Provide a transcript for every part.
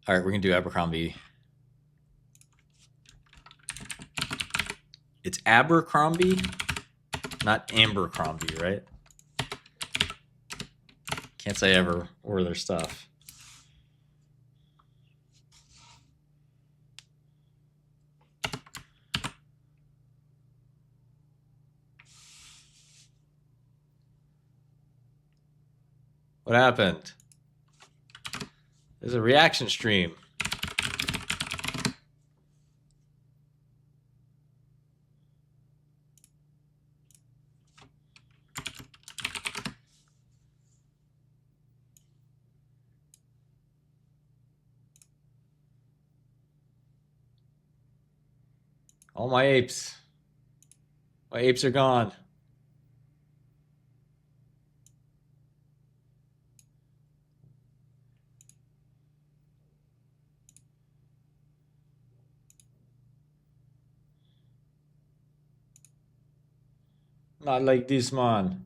All right, we're going to do Abercrombie. It's Abercrombie, not Abercrombie, right? Can't say I ever order their stuff. What happened? There's a reaction stream. All my apes. My apes are gone. Not like this, man.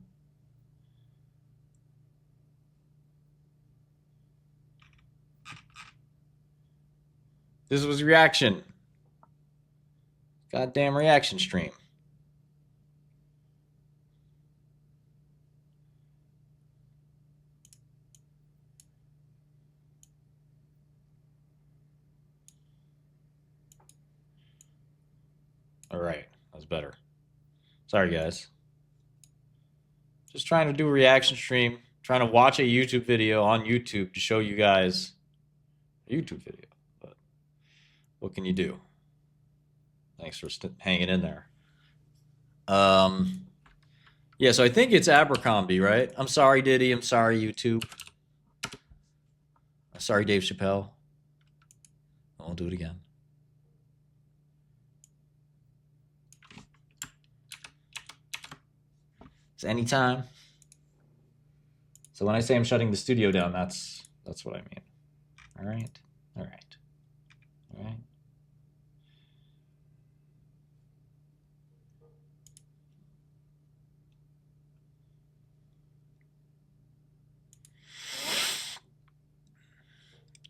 This was reaction. Goddamn reaction stream. All right, that's better. Sorry, guys. Just trying to do a reaction stream. Trying to watch a YouTube video on YouTube to show you guys a YouTube video. But what can you do? Thanks for hanging in there. Yeah, so I think it's Abercrombie, right? I'm sorry, Diddy. I'm sorry, YouTube. I'm sorry, Dave Chappelle. I won't do it again. It's anytime. So when I say I'm shutting the studio down, that's what I mean. All right. All right. All right.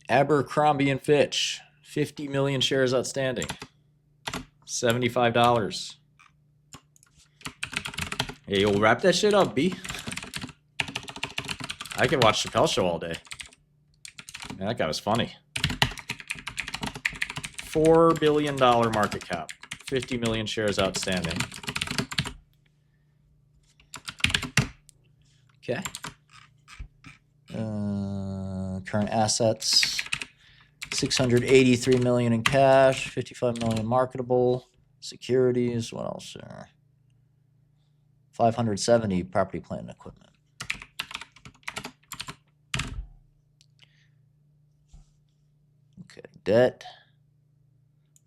Abercrombie and Fitch, 50 million shares outstanding, $75. Hey, you'll wrap that shit up, B. I could watch Chappelle Show all day. Man, that guy was funny. $4 billion market cap, 50 million shares outstanding. Okay. Current assets, 683 million in cash, 55 million marketable securities. What else there? 570 property, plant, and equipment. Okay, debt.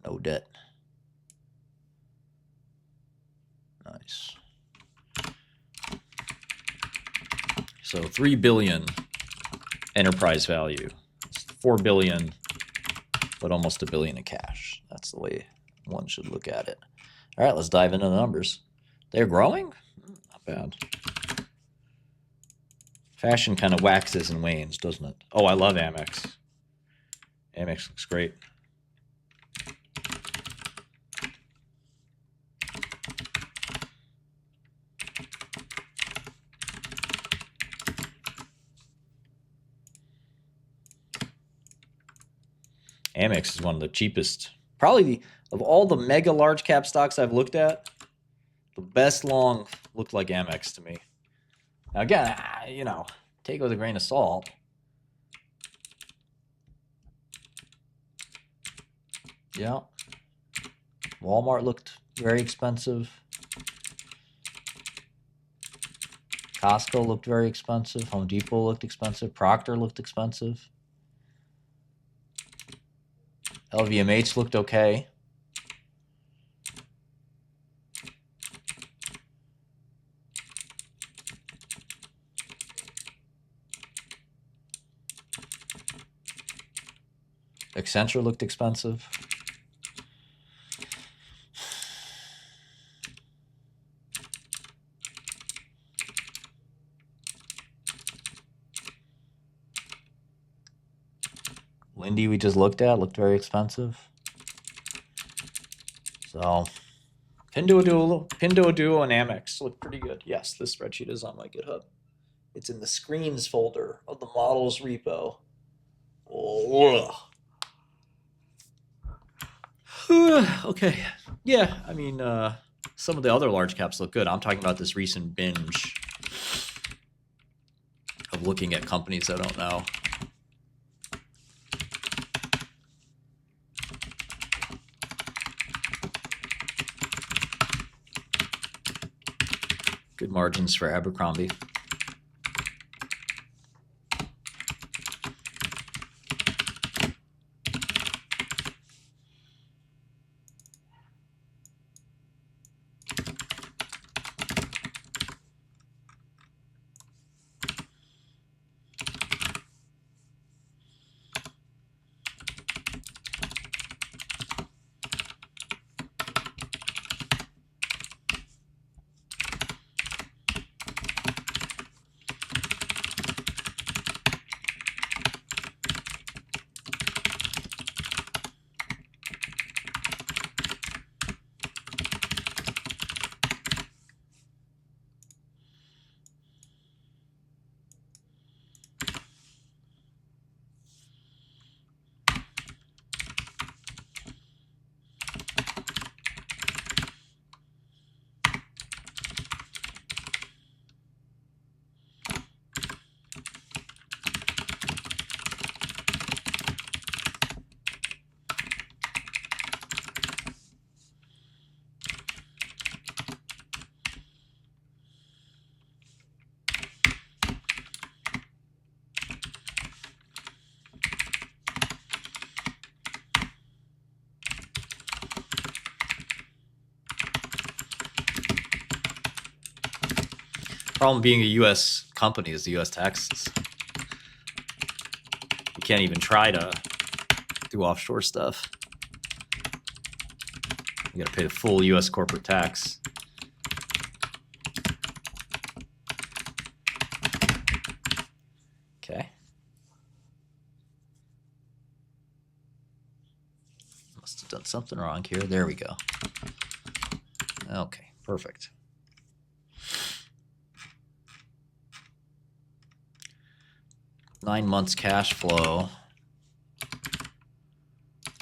No debt. Nice. So 3 billion enterprise value. It's 4 billion, but almost $1 billion in cash. That's the way one should look at it. All right, let's dive into the numbers. They're growing? Not bad. Fashion kind of waxes and wanes, doesn't it? Oh, I love Amex. Amex looks great. Amex is one of the cheapest, probably of all the mega large cap stocks I've looked at, the best long looked like Amex to me. Now again, you know, take it with a grain of salt. Yeah. Walmart looked very expensive. Costco looked very expensive. Home Depot looked expensive. Procter looked expensive. LVMH looked okay. Accenture looked expensive. Lindy we just looked at looked very expensive. So Pinduoduo and Amex look pretty good. Yes, this spreadsheet is on my GitHub. It's in the screens folder of the models repo. Oh. Okay. Yeah, I mean, some of the other large caps look good. I'm talking about this recent binge of looking at companies I don't know. Good margins for Abercrombie. Problem being a U.S. company is the U.S. taxes. You can't even try to do offshore stuff. You got to pay the full U.S. corporate tax. Okay. Must have done something wrong here. There we go. Okay, perfect. Nine months cash flow,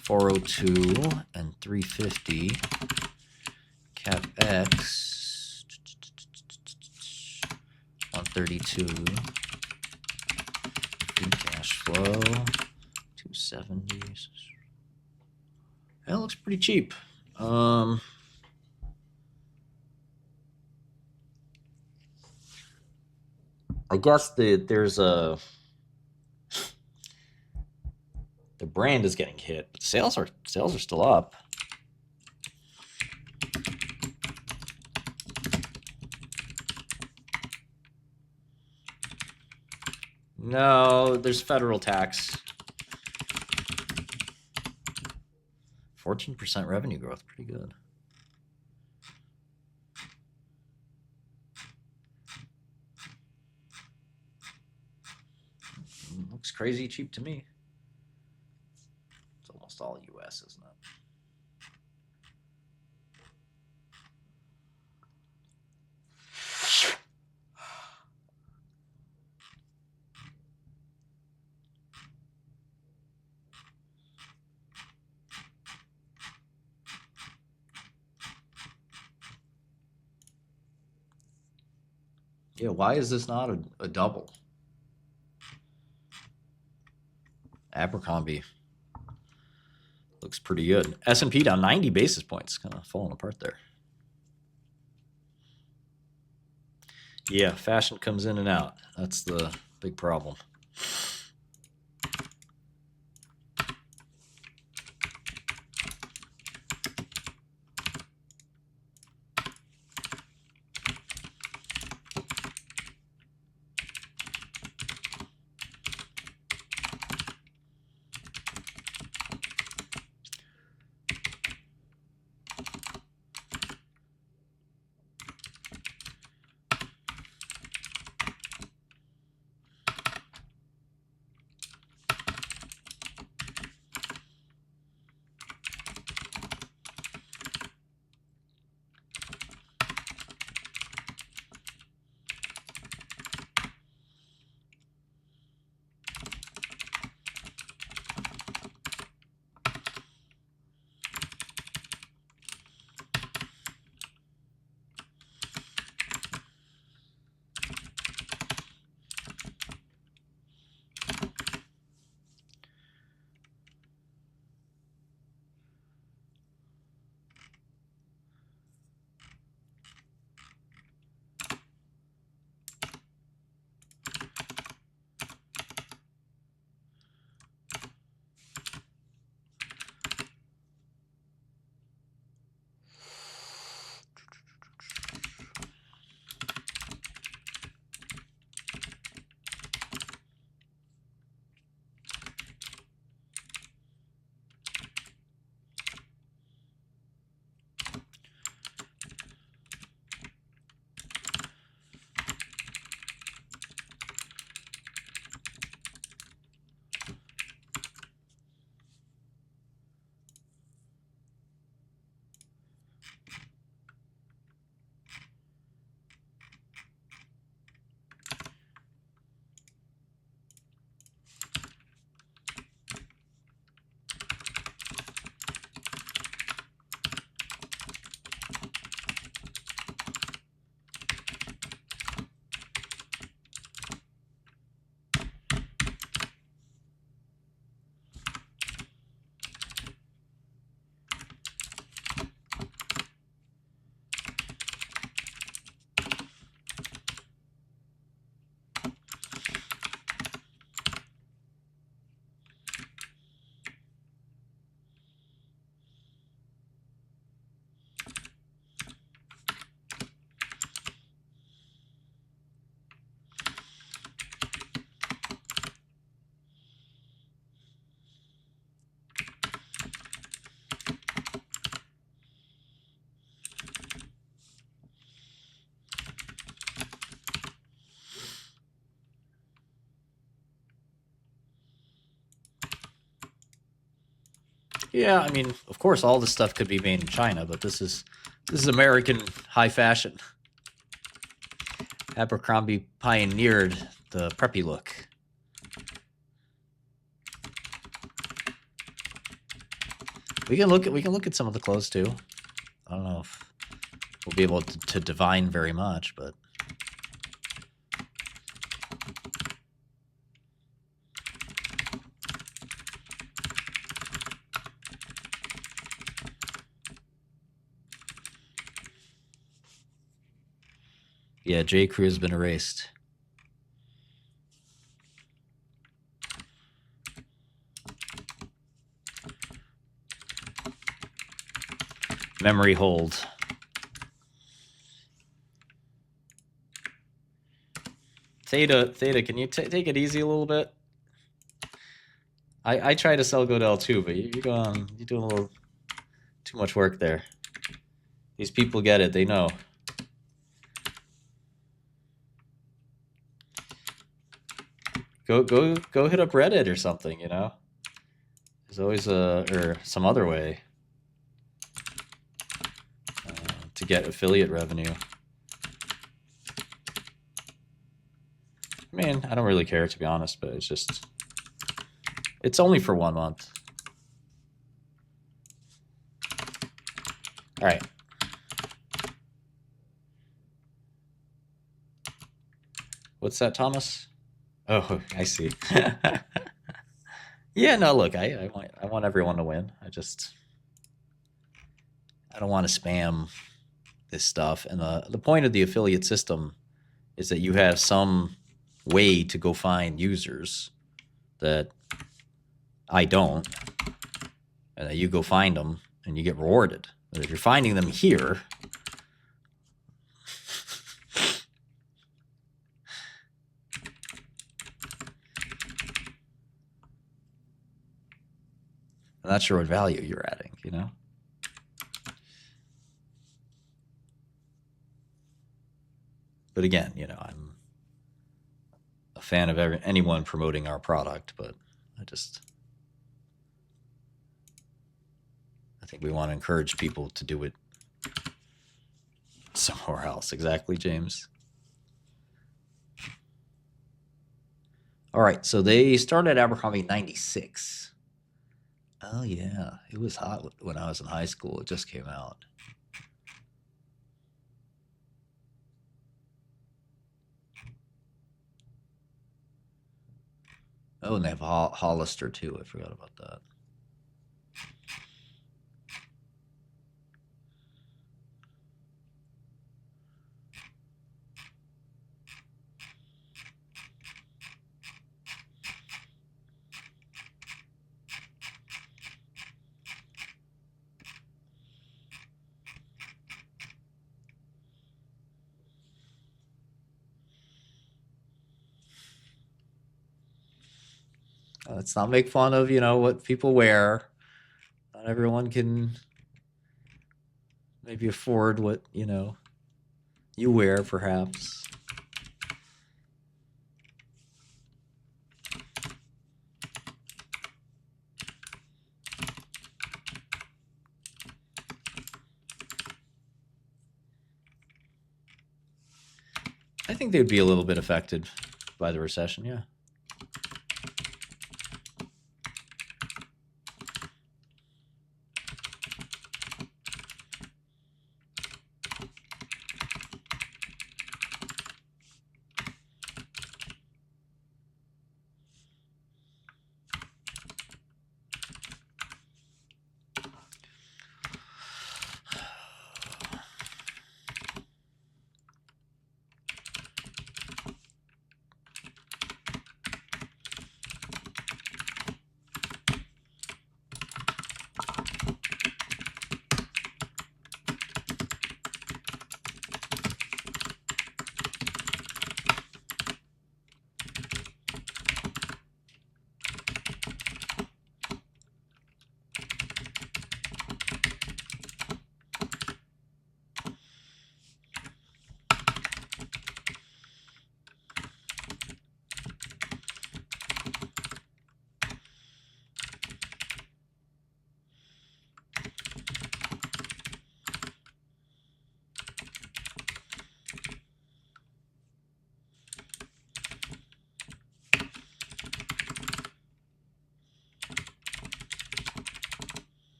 402 and 350. CapEx, 132. Free cash flow, 270. That looks pretty cheap. I guess there's a... The brand is getting hit, but sales are still up. No, there's federal tax. 14% revenue growth, pretty good. Looks crazy cheap to me. It's almost all US, isn't it? Yeah, why is this not a double? Abercrombie looks pretty good. S&P down 90 basis points, kind of falling apart there. Yeah, fashion comes in and out. That's the big problem. Yeah, I mean, of course, all this stuff could be made in China, but this is American high fashion. Abercrombie pioneered the preppy look. We can look at some of the clothes too. I don't know if we'll be able to divine very much, but yeah, J. Crew has been erased. Memory hold. Theta, can you take it easy a little bit? I try to sell Godel too, but you're doing a little too much work there. These people get it. They know. Go hit up Reddit or something, you know? There's always or some other way to get affiliate revenue. I mean, I don't really care, to be honest, but it's only for 1 month. All right. What's that, Thomas? Oh, I see. Yeah, no, look, I want everyone to win. I don't want to spam this stuff. And the point of the affiliate system is that you have some way to go find users that I don't, and that you go find them and you get rewarded. But if you're finding them here, I'm not sure what value you're adding, you know? But again, you know, I'm a fan of anyone promoting our product, but I think we want to encourage people to do it somewhere else. Exactly, James. All right, so they started Abercrombie in 96. Oh, yeah. It was hot when I was in high school. It just came out. Oh, and they have Hollister, too. I forgot about that. Let's not make fun of, you know, what people wear. Not everyone can maybe afford what, you know, you wear, perhaps. I think they'd be a little bit affected by the recession, yeah.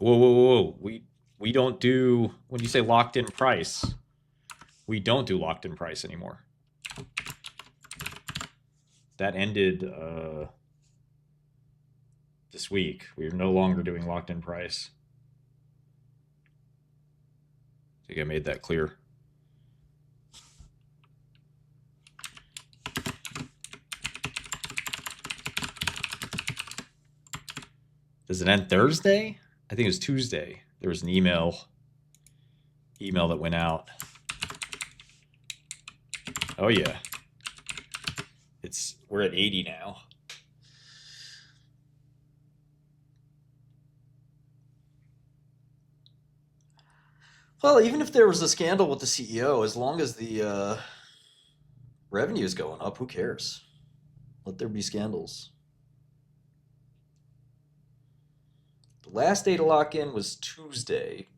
Whoa, whoa, whoa. We don't do, when you say locked in price, we don't do locked in price anymore. That ended this week. We are no longer doing locked in price. I think I made that clear. Does it end Thursday? I think it was Tuesday. There was an email that went out. Oh yeah. We're at 80 now. Well, even if there was a scandal with the CEO, as long as the revenue is going up, who cares? Let there be scandals. The last day to lock in was Tuesday.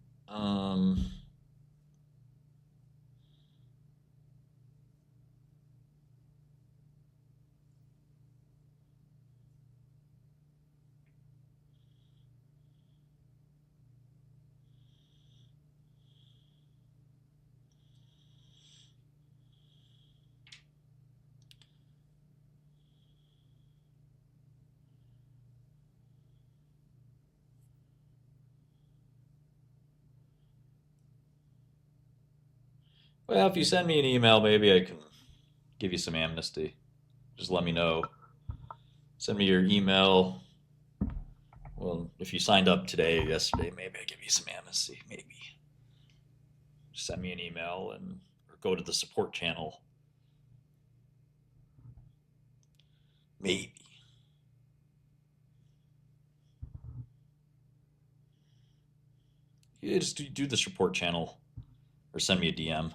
Well, if you send me an email, maybe I can give you some amnesty. Just let me know. Send me your email. Well, if you signed up today or yesterday, maybe I give you some amnesty. Maybe. Just send me an email or go to the support channel. Maybe. You just do the support channel or send me a DM.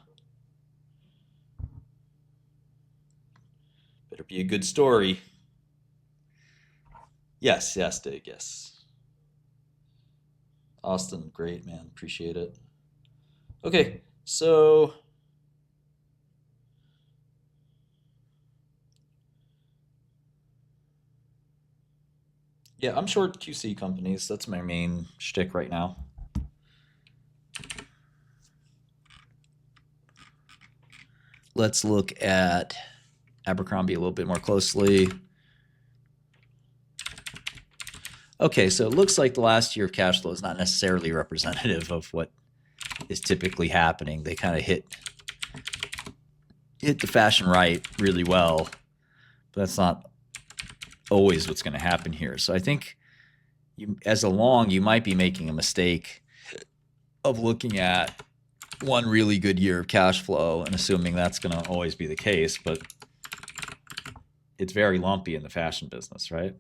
Better be a good story. Yes, Dig, yes. Austin, great, man. Appreciate it. Okay, so yeah, I'm short QC companies. That's my main shtick right now. Let's look at Abercrombie a little bit more closely. Okay, so it looks like the last year of cash flow is not necessarily representative of what is typically happening. They kind of hit the fashion right really well, but that's not always what's going to happen here. So I think as a long, you might be making a mistake of looking at one really good year of cash flow and assuming that's going to always be the case, but it's very lumpy in the fashion business, right?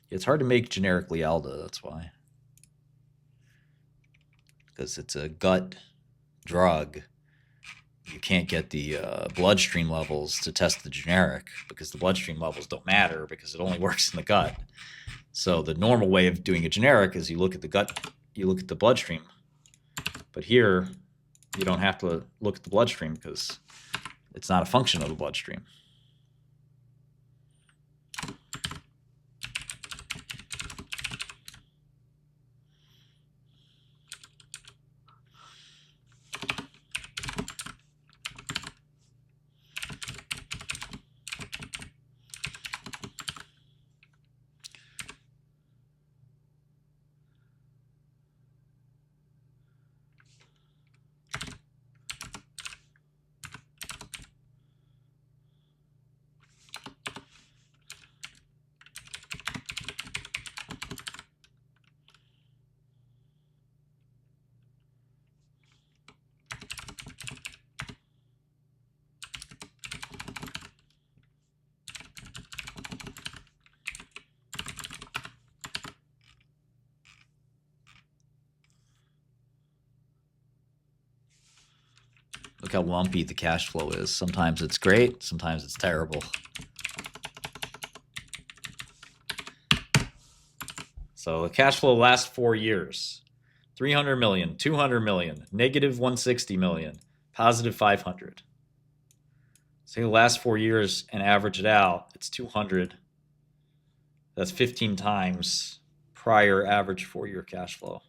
It's hard to make generic Lialda, that's why. Because it's a gut drug. You can't get the bloodstream levels to test the generic because the bloodstream levels don't matter because it only works in the gut. So the normal way of doing a generic is you look at the gut, you look at the bloodstream. But here, you don't have to look at the bloodstream because it's not a function of the bloodstream. Look how lumpy the cash flow is. Sometimes it's great, sometimes it's terrible. So the cash flow lasts 4 years. 300 million, 200 million, negative 160 million, positive 500. So the last 4 years and average it out, it's 200 That's 15 times prior average 4-year cash flow.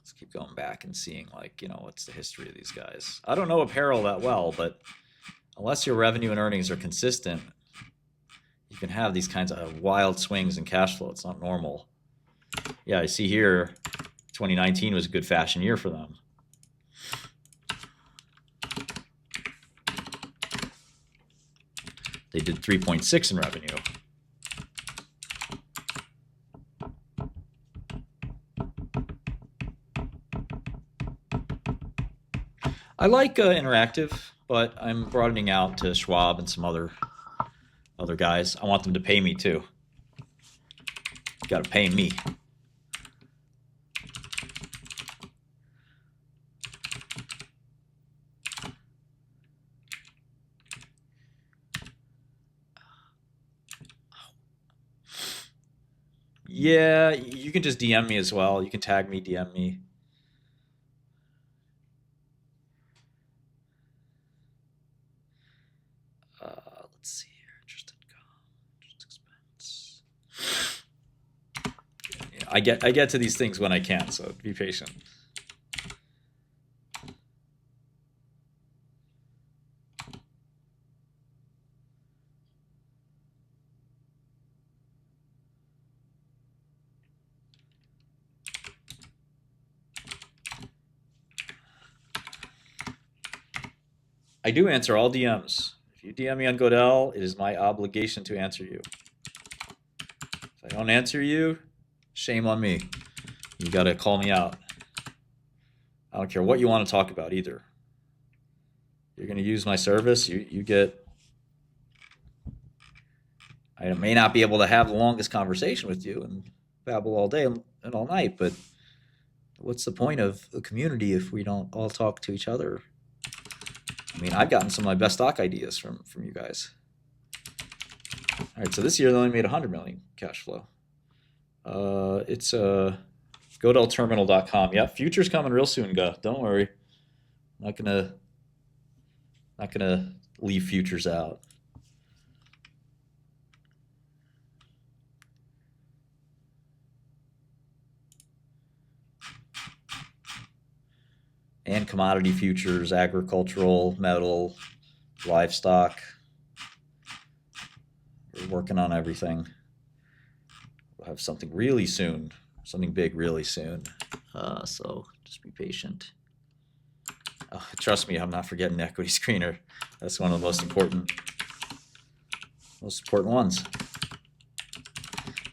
Let's keep going back and seeing, like, what's the history of these guys. I don't know apparel that well, but unless your revenue and earnings are consistent, you can have these kinds of wild swings in cash flow. It's not normal. Yeah, I see here 2019 was a good fashion year for them. They did 3.6 in revenue. I like Interactive, but I'm broadening out to Schwab and some other guys. I want them to pay me too. Got to pay me. Yeah, you can just DM me as well. You can tag me, DM me. Let's see here. Interest income, interest expense. Yeah, I get to these things when I can, so be patient. I do answer all DMs. If you DM me on Godel, it is my obligation to answer you. If I don't answer you, shame on me. You got to call me out. I don't care what you want to talk about either. You're going to use my service, you get... I may not be able to have the longest conversation with you and babble all day and all night, but what's the point of a community if we don't all talk to each other? I mean, I've gotten some of my best stock ideas from you guys. All right, so this year they only made 100 million cash flow. It's godelterminal.com. Yeah, futures coming real soon, guy. Don't worry. Not gonna leave futures out. And commodity futures, agricultural, metal, livestock. We're working on everything. We'll have something really soon, something big really soon. So just be patient. Trust me, I'm not forgetting equity screener. That's one of the most important ones.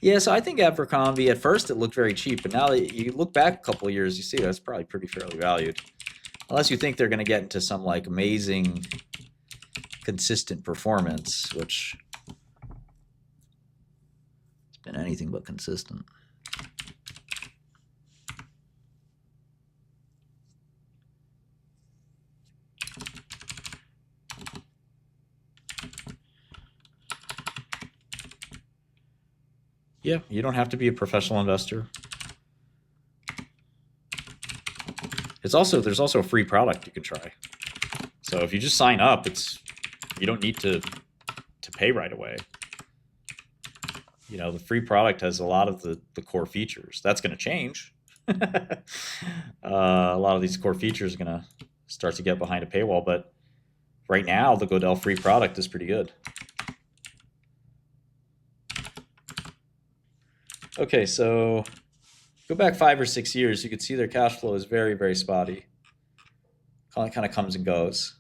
Yeah, so I think Abercrombie, at first it looked very cheap, but now that you look back a couple of years, you see that's probably pretty fairly valued. Unless you think they're going to get into some like amazing consistent performance, which it's been anything but consistent. Yeah, you don't have to be a professional investor. There's also a free product you can try. So if you just sign up, you don't need to pay right away. The free product has a lot of the core features. That's going to change. A lot of these core features are going to start to get behind a paywall, but right now the Godel free product is pretty good. Okay, so go back 5 or 6 years, you can see their cash flow is very, very spotty. Kind of comes and goes.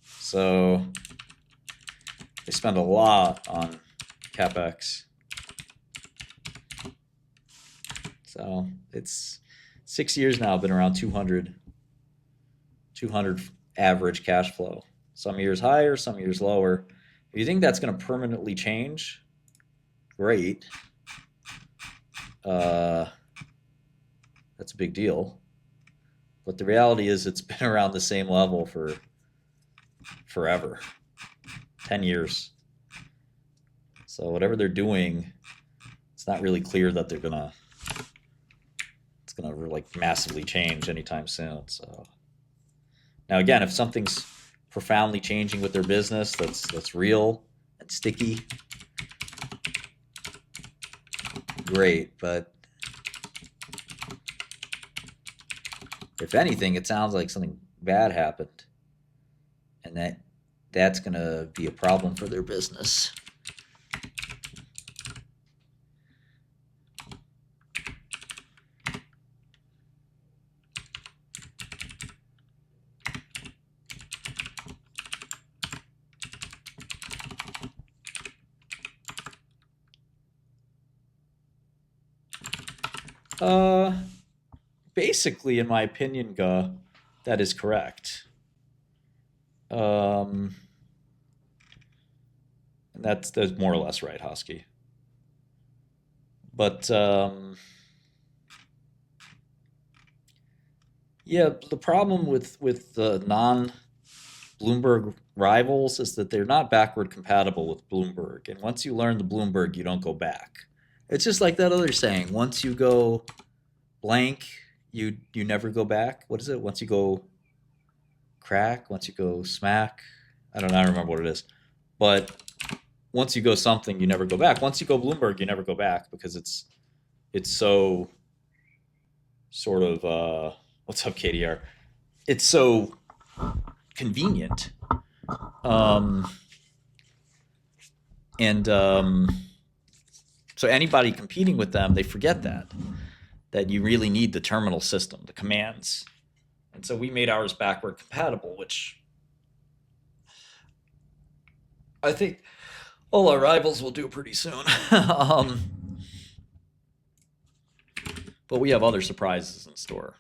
So they spend a lot on CapEx. So it's 6 years now, been around 200 average cash flow. Some years higher, some years lower. If you think that's going to permanently change, great. That's a big deal. But the reality is it's been around the same level for forever. 10 years. So whatever they're doing, it's not really clear that it's gonna like massively change anytime soon. So now again, if something's profoundly changing with their business that's real and sticky, great, but if anything, it sounds like something bad happened, and that's going to be a problem for their business. Uh, Basically, in my opinion, that is correct. Um, and that's more or less right, Husky. But yeah, the problem with the non Bloomberg rivals is that they're not backward compatible with Bloomberg, and once you learn the Bloomberg, you don't go back. It's just like that other saying: once you go blank, you never go back. What is it? Once you go crack, once you go smack. I don't know. I don't remember what it is, but once you go something, you never go back. Once you go Bloomberg, you never go back because it's so sort of what's up, KDR? It's so convenient, um, and so anybody competing with them, they forget that you really need the terminal system, the commands, and so we made ours backward compatible, which I think all our rivals will do pretty soon. But we have other surprises in store.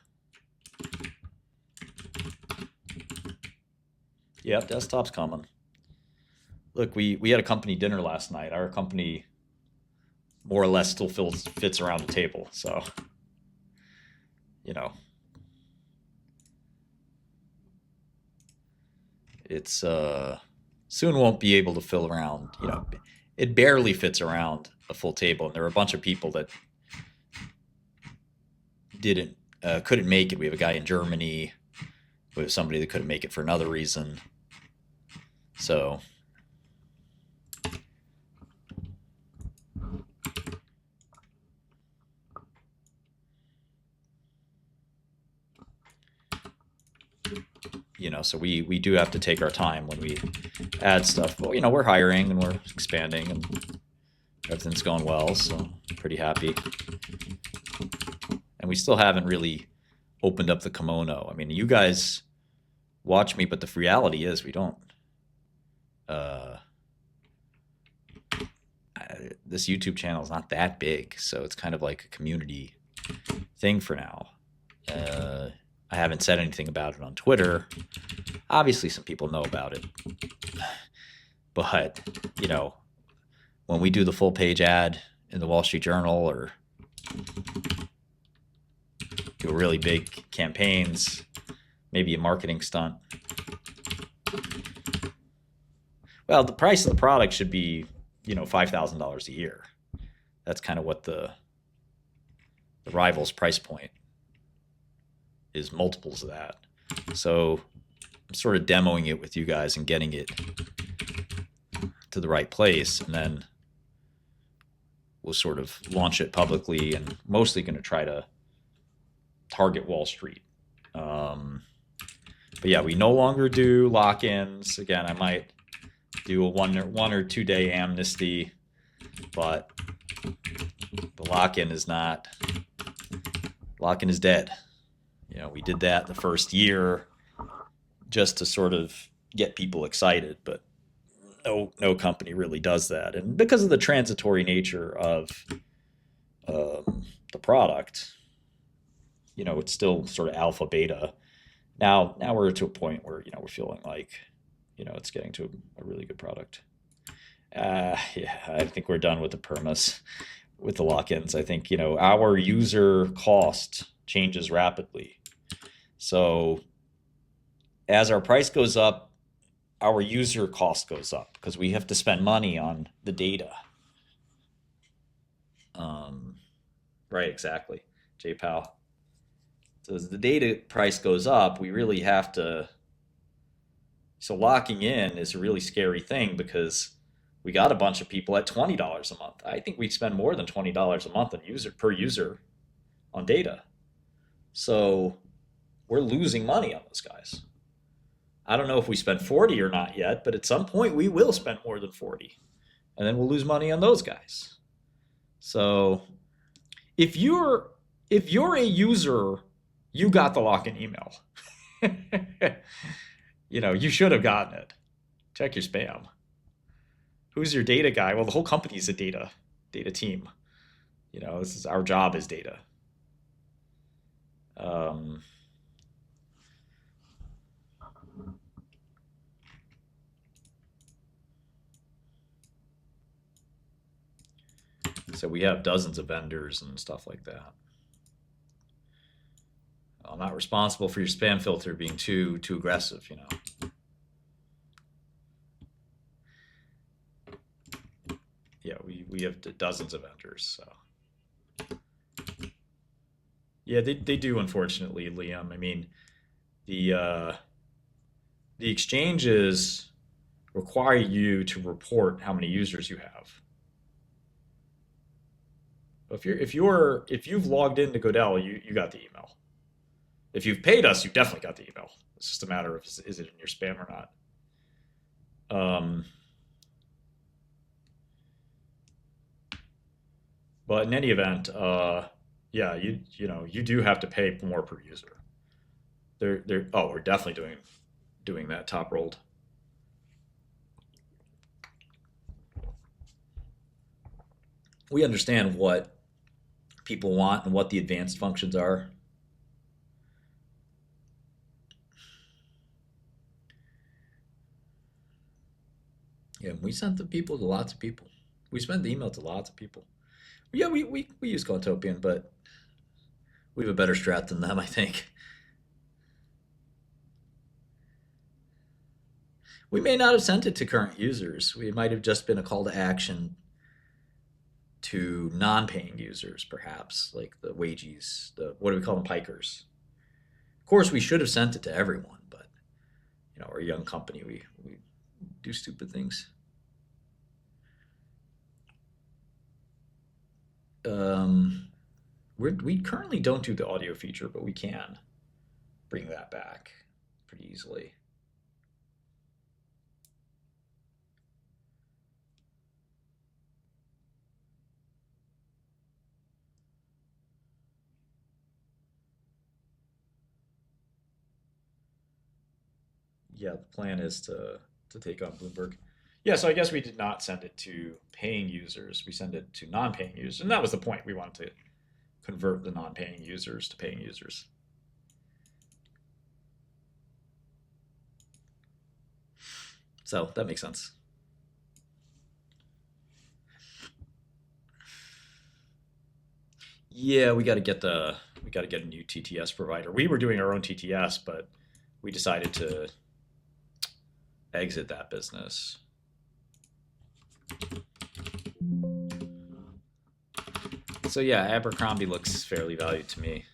Yep, desktop's coming. Look, we had a company dinner last night. Our company more or less still fits around the table. So, you know, it's soon won't be able to fill around. You know, it barely fits around a full table, and there are a bunch of people that didn't couldn't make it. We have a guy in Germany. We have somebody that couldn't make it for another reason. So, you know, so we do have to take our time when we add stuff. But, you know, we're hiring and we're expanding and everything's going well. So pretty happy. And we still haven't really opened up the kimono. I mean, you guys watch me, but the reality is we don't. Uh, this YouTube channel is not that big, so it's kind of like a community thing for now. I haven't said anything about it on Twitter. Obviously, some people know about it, but you know, when we do the full page ad in the Wall Street Journal or do really big campaigns, maybe a marketing stunt. Well, the price of the product should be, you know, $5,000 a year. That's kind of what the rival's price point is, multiples of that. So I'm sort of demoing it with you guys and getting it to the right place, and then we'll sort of launch it publicly, and mostly going to try to target Wall Street. But yeah, we no longer do lock-ins. Again, I might do a one or 2 day amnesty, but the lock-in is not. Lock-in is dead. You know, we did that the first year just to sort of get people excited, but no company really does that. And because of the transitory nature of the product, you know, it's still sort of alpha beta. Now we're to a point where, you know, we're feeling like, you know, it's getting to a really good product. Yeah, I think we're done with the permas, with the lock-ins. I think, you know, our user cost changes rapidly. So as our price goes up, our user cost goes up because we have to spend money on the data. Right, exactly, JPal. So as the data price goes up, we really have to. So locking in is a really scary thing because We got a bunch of people at $20 a month. I think we spend more than $20 a month on per user on data. So we're losing money on those guys. I don't know if we spend 40 or not yet, but at some point we will spend more than 40. And then we'll lose money on those guys. So if you're a user, you got the lock-in email. You should have gotten it. Check your spam. Who's your data guy? Well, the whole company is a data team. This is our job is data. So we have dozens of vendors and stuff like that. I'm not responsible for your spam filter being too aggressive, Yeah, we have dozens of vendors, so. Yeah, they do, unfortunately, Liam. I mean, the exchanges require you to report how many users you have. If you've logged into Godel, you got the email. If you've paid us, you definitely got the email. It's just a matter of is it in your spam or not. But in any event, yeah, you do have to pay more per user. We're definitely doing that top rolled. We understand what people want and what the advanced functions are. Yeah, we sent the people to lots of people. We sent the email to lots of people. Yeah, we use Contopian, but we have a better strat than them, I think. We may not have sent it to current users. We might have just been a call to action to non-paying users, perhaps, like the wages, what do we call them, pikers. Of course, we should have sent it to everyone, but we're a young company. We do stupid things. We currently don't do the audio feature, but we can bring that back pretty easily. Yeah, the plan is to take on Bloomberg. Yeah, so I guess we did not send it to paying users. We send it to non-paying users, and that was the point. We wanted to convert the non-paying users to paying users. So that makes sense. Yeah, we got to get a new TTS provider. We were doing our own TTS, but we decided to exit that business. So yeah, Abercrombie looks fairly valued to me.